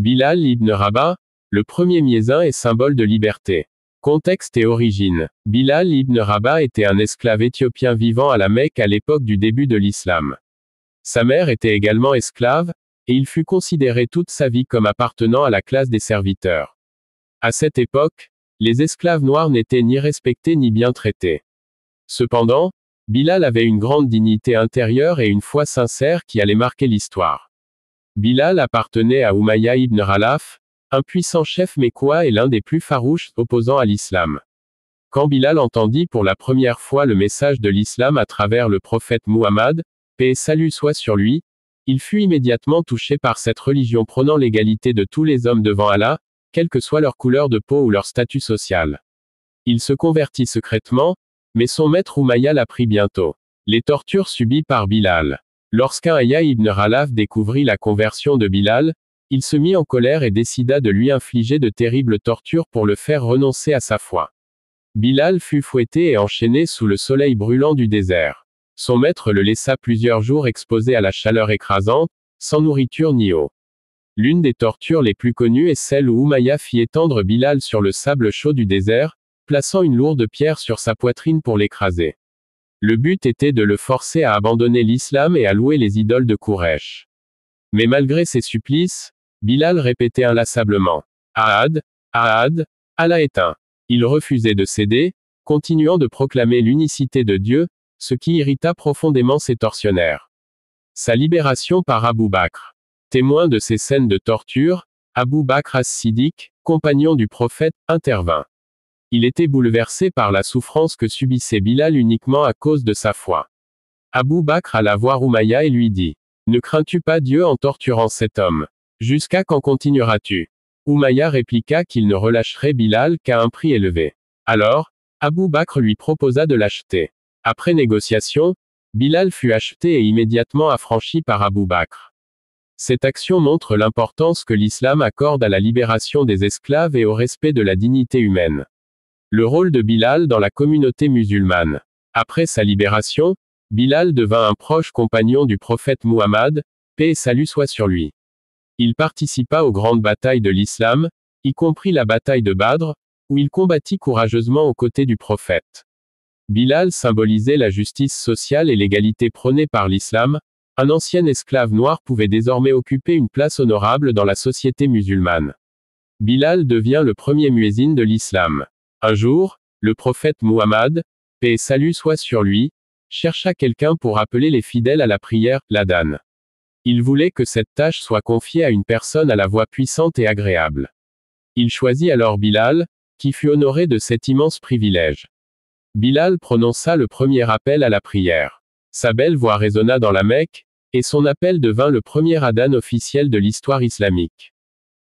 Bilal ibn Rabah, le premier muezzin et symbole de liberté. Contexte et origine. Bilal ibn Rabah était un esclave éthiopien vivant à la Mecque à l'époque du début de l'islam. Sa mère était également esclave, et il fut considéré toute sa vie comme appartenant à la classe des serviteurs. À cette époque, les esclaves noirs n'étaient ni respectés ni bien traités. Cependant, Bilal avait une grande dignité intérieure et une foi sincère qui allait marquer l'histoire. Bilal appartenait à Umayya ibn Khalaf, un puissant chef mécois et l'un des plus farouches opposants à l'islam. Quand Bilal entendit pour la première fois le message de l'islam à travers le prophète Muhammad, paix et salut soit sur lui, il fut immédiatement touché par cette religion prônant l'égalité de tous les hommes devant Allah, quelle que soit leur couleur de peau ou leur statut social. Il se convertit secrètement, mais son maître Umayya l'apprit bientôt. Les tortures subies par Bilal. Lorsqu'Umayya ibn Khalaf découvrit la conversion de Bilal, il se mit en colère et décida de lui infliger de terribles tortures pour le faire renoncer à sa foi. Bilal fut fouetté et enchaîné sous le soleil brûlant du désert. Son maître le laissa plusieurs jours exposé à la chaleur écrasante, sans nourriture ni eau. L'une des tortures les plus connues est celle où Umayya fit étendre Bilal sur le sable chaud du désert, plaçant une lourde pierre sur sa poitrine pour l'écraser. Le but était de le forcer à abandonner l'islam et à louer les idoles de Quraysh. Mais malgré ces supplices, Bilal répétait inlassablement « Ahad, Ahad, Allah est un ». Il refusait de céder, continuant de proclamer l'unicité de Dieu, ce qui irrita profondément ses tortionnaires. Sa libération par Abu Bakr. Témoin de ces scènes de torture, Abu Bakr as-Siddiq, compagnon du prophète, intervint. Il était bouleversé par la souffrance que subissait Bilal uniquement à cause de sa foi. Abu Bakr alla voir Umayya et lui dit « Ne crains-tu pas Dieu en torturant cet homme? Jusqu'à quand continueras-tu » Umayya répliqua qu'il ne relâcherait Bilal qu'à un prix élevé. Alors, Abu Bakr lui proposa de l'acheter. Après négociation, Bilal fut acheté et immédiatement affranchi par Abu Bakr. Cette action montre l'importance que l'islam accorde à la libération des esclaves et au respect de la dignité humaine. Le rôle de Bilal dans la communauté musulmane. Après sa libération, Bilal devint un proche compagnon du prophète Muhammad, paix et salut soit sur lui. Il participa aux grandes batailles de l'islam, y compris la bataille de Badr, où il combattit courageusement aux côtés du prophète. Bilal symbolisait la justice sociale et l'égalité prônée par l'islam. Un ancien esclave noir pouvait désormais occuper une place honorable dans la société musulmane. Bilal devient le premier muezzin de l'islam. Un jour, le prophète Muhammad, paix et salut soit sur lui, chercha quelqu'un pour appeler les fidèles à la prière, l'adhan. Il voulait que cette tâche soit confiée à une personne à la voix puissante et agréable. Il choisit alors Bilal, qui fut honoré de cet immense privilège. Bilal prononça le premier appel à la prière. Sa belle voix résonna dans la Mecque, et son appel devint le premier adhan officiel de l'histoire islamique.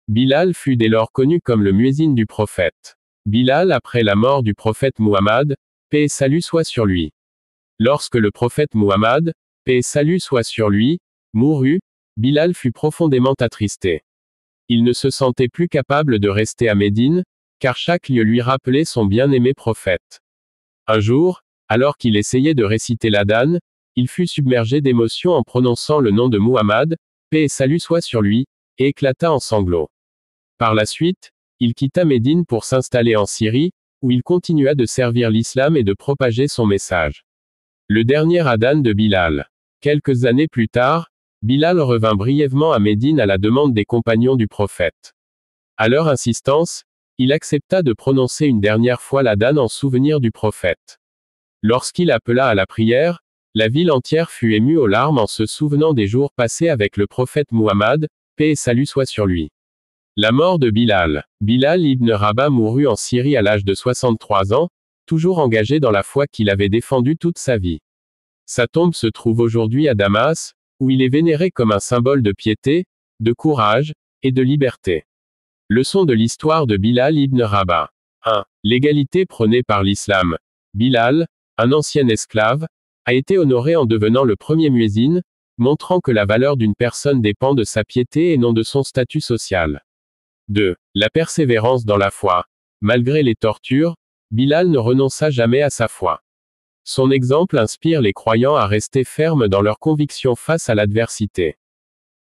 Bilal fut dès lors connu comme le muezzin du prophète. Bilal après la mort du prophète Muhammad, paix et salut soit sur lui. Lorsque le prophète Muhammad, paix et salut soit sur lui, mourut, Bilal fut profondément attristé. Il ne se sentait plus capable de rester à Médine, car chaque lieu lui rappelait son bien-aimé prophète. Un jour, alors qu'il essayait de réciter l'adhan, il fut submergé d'émotion en prononçant le nom de Muhammad, paix et salut soit sur lui, et éclata en sanglots. Par la suite, il quitta Médine pour s'installer en Syrie, où il continua de servir l'islam et de propager son message. Le dernier adhan de Bilal. Quelques années plus tard, Bilal revint brièvement à Médine à la demande des compagnons du prophète. À leur insistance, il accepta de prononcer une dernière fois l'adhan en souvenir du prophète. Lorsqu'il appela à la prière, la ville entière fut émue aux larmes en se souvenant des jours passés avec le prophète Muhammad, paix et salut soit sur lui. La mort de Bilal. Bilal ibn Rabah mourut en Syrie à l'âge de 63 ans, toujours engagé dans la foi qu'il avait défendue toute sa vie. Sa tombe se trouve aujourd'hui à Damas, où il est vénéré comme un symbole de piété, de courage, et de liberté. Leçon de l'histoire de Bilal ibn Rabah. 1. L'égalité prônée par l'islam. Bilal, un ancien esclave, a été honoré en devenant le premier muezzin, montrant que la valeur d'une personne dépend de sa piété et non de son statut social. 2. La persévérance dans la foi. Malgré les tortures, Bilal ne renonça jamais à sa foi. Son exemple inspire les croyants à rester fermes dans leurs convictions face à l'adversité.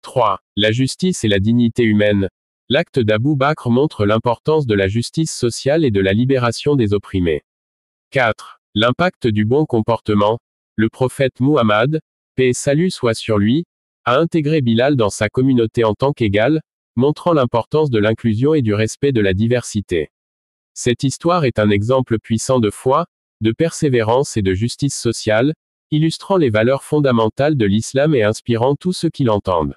3. La justice et la dignité humaine. L'acte d'Abou Bakr montre l'importance de la justice sociale et de la libération des opprimés. 4. L'impact du bon comportement. Le prophète Muhammad, paix et salut soit sur lui, a intégré Bilal dans sa communauté en tant qu'égal, montrant l'importance de l'inclusion et du respect de la diversité. Cette histoire est un exemple puissant de foi, de persévérance et de justice sociale, illustrant les valeurs fondamentales de l'islam et inspirant tous ceux qui l'entendent.